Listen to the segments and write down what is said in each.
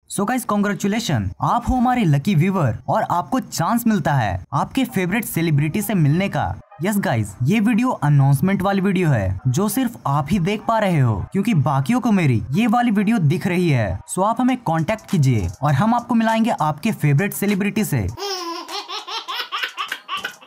So guys congratulation, आप हो हमारे लकी व्यूवर और आपको चांस मिलता है आपके फेवरेट सेलिब्रिटी से मिलने का। यस गाइस, ये वीडियो अनाउंसमेंट वाली वीडियो है जो सिर्फ आप ही देख पा रहे हो क्योंकि बाकियों को मेरी ये वाली वीडियो दिख रही है। सो आप हमें कांटेक्ट कीजिए और हम आपको मिलाएंगे आपके फेवरेट सेलिब्रिटी से।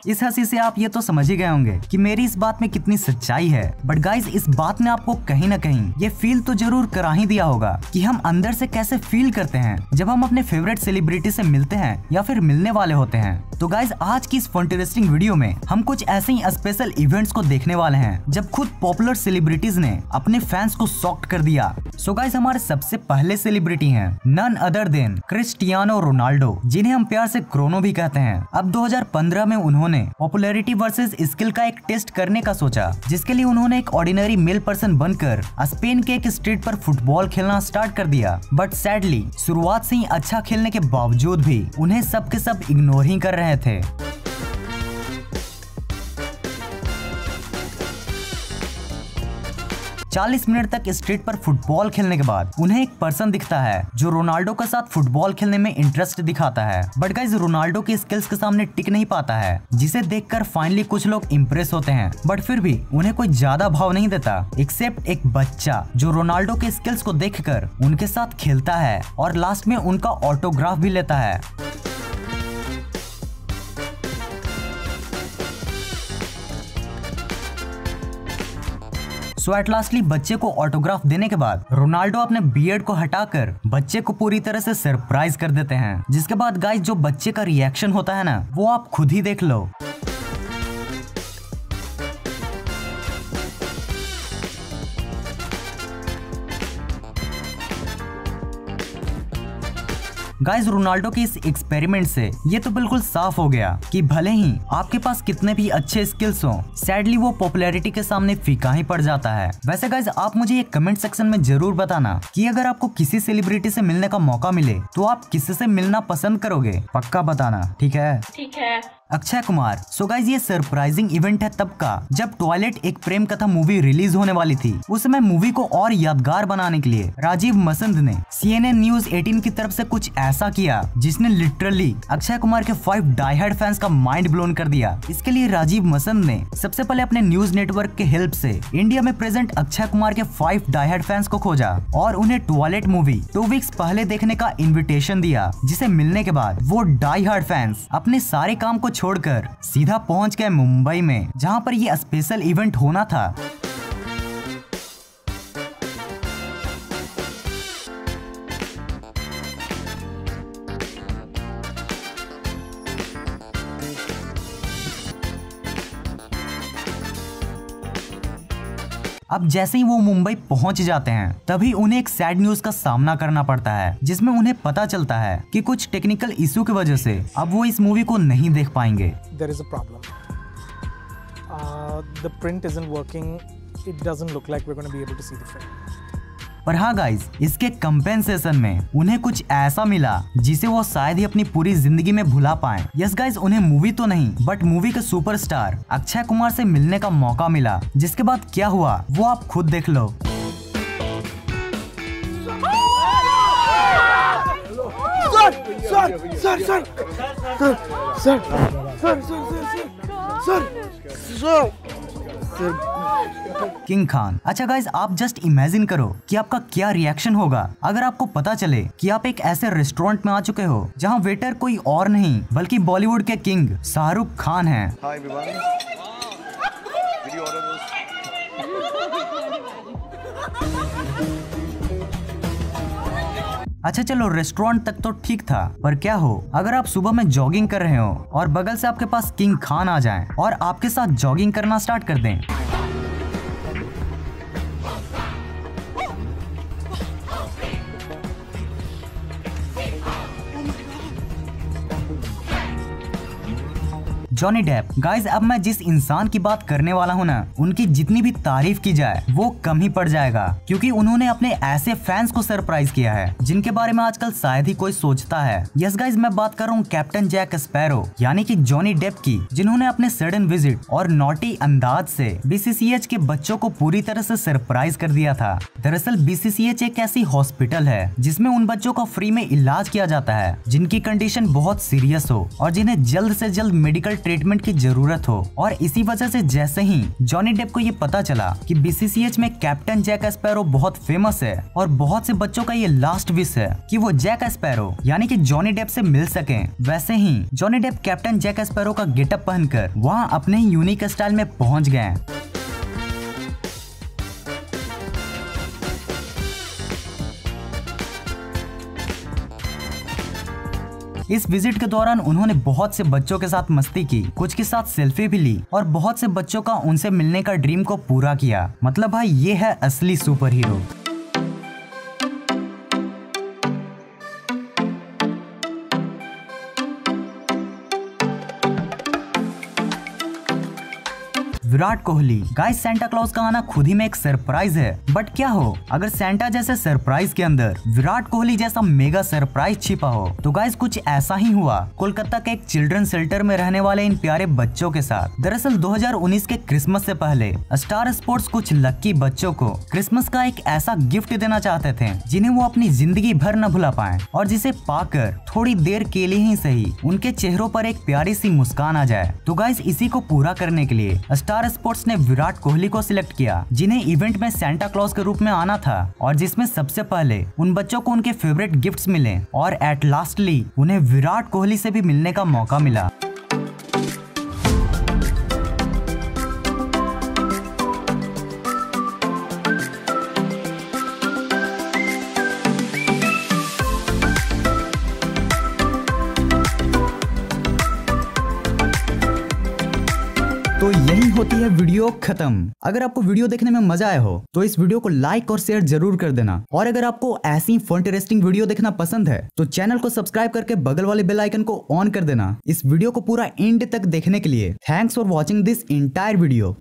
इस हंसी से आप ये तो समझ ही गए होंगे कि मेरी इस बात में कितनी सच्चाई है। बट गाइज, इस बात ने आपको कहीं ना कहीं ये फील तो जरूर करा ही दिया होगा कि हम अंदर से कैसे फील करते हैं जब हम अपने फेवरेट सेलिब्रिटी से मिलते हैं या फिर मिलने वाले होते हैं। तो गाइज, आज की इस फंटरेस्टिंग वीडियो में हम कुछ ऐसे ही स्पेशल इवेंट्स को देखने वाले हैं जब खुद पॉपुलर सेलिब्रिटीज ने अपने फैंस को शॉक्ड कर दिया। सो गाइज, हमारे सबसे पहले सेलिब्रिटी हैं none other than Cristiano Ronaldo, जिन्हें हम प्यार से क्रोनो भी कहते हैं। अब 2015 में उन्होंने पॉपुलैरिटी वर्सेस स्किल का एक टेस्ट करने का सोचा, जिसके लिए उन्होंने एक ऑर्डिनरी मेल पर्सन बनकर स्पेन के एक स्ट्रीट पर फुटबॉल खेलना स्टार्ट कर दिया। बट सैडली शुरुआत से ही अच्छा खेलने के बावजूद भी उन्हें सब के सब इग्नोर ही कर रहे थे। 40 मिनट तक स्ट्रीट पर फुटबॉल खेलने के बाद उन्हें एक पर्सन दिखता है जो रोनाल्डो के साथ फुटबॉल खेलने में इंटरेस्ट दिखाता है। बट गाइस, रोनाल्डो की स्किल्स के सामने टिक नहीं पाता है, जिसे देखकर फाइनली कुछ लोग इम्प्रेस होते हैं। बट फिर भी उन्हें कोई ज्यादा भाव नहीं देता एक्सेप्ट एक बच्चा जो रोनाल्डो के स्किल्स को देखकर उनके साथ खेलता है और लास्ट में उनका ऑटोग्राफ भी लेता है। सो एट लास्टली बच्चे को ऑटोग्राफ देने के बाद रोनाल्डो अपने बियर्ड को हटाकर बच्चे को पूरी तरह से सरप्राइज कर देते हैं। जिसके बाद गाइस, जो बच्चे का रिएक्शन होता है ना, वो आप खुद ही देख लो। गाइस, रोनाल्डो के इस एक्सपेरिमेंट से ये तो बिल्कुल साफ हो गया कि भले ही आपके पास कितने भी अच्छे स्किल्स हों, सैडली वो पॉपुलैरिटी के सामने फीका ही पड़ जाता है। वैसे गाइस, आप मुझे ये कमेंट सेक्शन में जरूर बताना कि अगर आपको किसी सेलिब्रिटी से मिलने का मौका मिले तो आप किससे मिलना पसंद करोगे। पक्का बताना, ठीक है? ठीक है। अक्षय कुमार। सो गाइस, ये सरप्राइजिंग इवेंट है तब का जब टॉयलेट एक प्रेम कथा मूवी रिलीज होने वाली थी। उस समय मूवी को और यादगार बनाने के लिए राजीव मसंद ने CNN न्यूज 18 की तरफ से कुछ ऐसा किया जिसने लिटरली अक्षय कुमार के 5 डाई हार्ड फैंस का माइंड ब्लोन कर दिया। इसके लिए राजीव मसंद ने सबसे पहले अपने न्यूज नेटवर्क के हेल्प से इंडिया में प्रेजेंट अक्षय कुमार के 5 डाई हार्ड फैंस को खोजा और उन्हें टॉयलेट मूवी 2 वीक्स पहले देखने का इन्विटेशन दिया, जिसे मिलने के बाद वो डाई हार्ड फैंस अपने सारे काम को छोड़कर सीधा पहुंच गए मुंबई में, जहां पर ये स्पेशल इवेंट होना था। अब जैसे ही वो मुंबई पहुंच जाते हैं तभी उन्हें एक सैड न्यूज का सामना करना पड़ता है, जिसमें उन्हें पता चलता है कि कुछ टेक्निकल इशू की वजह से अब वो इस मूवी को नहीं देख पाएंगे। There is a problem. The print isn't working. It doesn't look like we're going to be able to see the film. पर हाँ गाइज, इसके कंपेंसेशन में उन्हें कुछ ऐसा मिला जिसे वो शायद ही अपनी पूरी जिंदगी में भुला पाएं। यस गाइज, उन्हें मूवी तो नहीं बट मूवी के सुपरस्टार अक्षय कुमार से मिलने का मौका मिला। जिसके बाद क्या हुआ वो आप खुद देख लो। किंग खान। अच्छा गाइज, आप जस्ट इमेजिन करो कि आपका क्या रिएक्शन होगा अगर आपको पता चले कि आप एक ऐसे रेस्टोरेंट में आ चुके हो जहां वेटर कोई और नहीं बल्कि बॉलीवुड के किंग शाहरुख खान हैं। अच्छा चलो, रेस्टोरेंट तक तो ठीक था, पर क्या हो अगर आप सुबह में जॉगिंग कर रहे हो और बगल से आपके पास किंग खान आ जाएं और आपके साथ जॉगिंग करना स्टार्ट कर दें। Johnny Depp. गाइज अब मैं जिस इंसान की बात करने वाला हूँ ना, उनकी जितनी भी तारीफ की जाए वो कम ही पड़ जाएगा, क्योंकि उन्होंने अपने ऐसे फैंस को सरप्राइज किया है जिनके बारे में आजकल शायद ही कोई सोचता है। यस गाइज, मैं बात कर रहा हूँ कैप्टन जैक स्पैरो यानी कि जॉनी डेप की, जिन्होंने अपने सडन विजिट और नॉटी अंदाज से BCCH के बच्चों को पूरी तरह से सरप्राइज कर दिया था। दरअसल BCCH एक ऐसी हॉस्पिटल है जिसमें उन बच्चों का फ्री में इलाज किया जाता है जिनकी कंडीशन बहुत सीरियस हो और जिन्हें जल्द से जल्द मेडिकल ट्रीटमेंट की जरूरत हो। और इसी वजह से जैसे ही जॉनी डेप को ये पता चला कि BCCH में कैप्टन जैक स्पैरो बहुत फेमस है और बहुत से बच्चों का ये लास्ट विश है कि वो जैक स्पैरो यानी कि जॉनी डेप से मिल सकें, वैसे ही Johnny Depp captain Jack Sparrow का गेटअप पहनकर वहाँ अपने ही यूनिक स्टाइल में पहुँच गए। इस विजिट के दौरान उन्होंने बहुत से बच्चों के साथ मस्ती की, कुछ के साथ सेल्फी भी ली और बहुत से बच्चों का उनसे मिलने का ड्रीम को पूरा किया। मतलब भाई ये है असली super hero. Virat Kohli. Guys Santa Claus का आना खुद ही में एक सरप्राइज है, बट क्या हो अगर सेंटा जैसे सरप्राइज के अंदर विराट कोहली जैसा मेगा सरप्राइज छिपा हो। तो गाइस कुछ ऐसा ही हुआ कोलकाता के एक चिल्ड्रन शेल्टर में रहने वाले इन प्यारे बच्चों के साथ। दरअसल 2019 के क्रिसमस से पहले स्टार स्पोर्ट्स कुछ लक्की बच्चों को क्रिसमस का एक ऐसा गिफ्ट देना चाहते थे जिन्हें वो अपनी जिंदगी भर न भुला पाए और जिसे पाकर थोड़ी देर के लिए ही सही उनके चेहरों पर एक प्यारी सी मुस्कान आ जाए। तो गाइस इसी को पूरा करने के लिए स्टार स्पोर्ट्स ने विराट कोहली को सिलेक्ट किया, जिन्हें इवेंट में सेंटा क्लॉज के रूप में आना था और जिसमें सबसे पहले उन बच्चों को उनके फेवरेट गिफ्ट्स मिले और एट लास्टली उन्हें विराट कोहली से भी मिलने का मौका मिला। तो यही होती है वीडियो खत्म। अगर आपको वीडियो देखने में मजा आया हो तो इस वीडियो को लाइक और शेयर जरूर कर देना, और अगर आपको ऐसी फन इंटरेस्टिंग वीडियो देखना पसंद है तो चैनल को सब्सक्राइब करके बगल वाले बेल आइकन को ऑन कर देना। इस वीडियो को पूरा एंड तक देखने के लिए thanks for watching this entire video.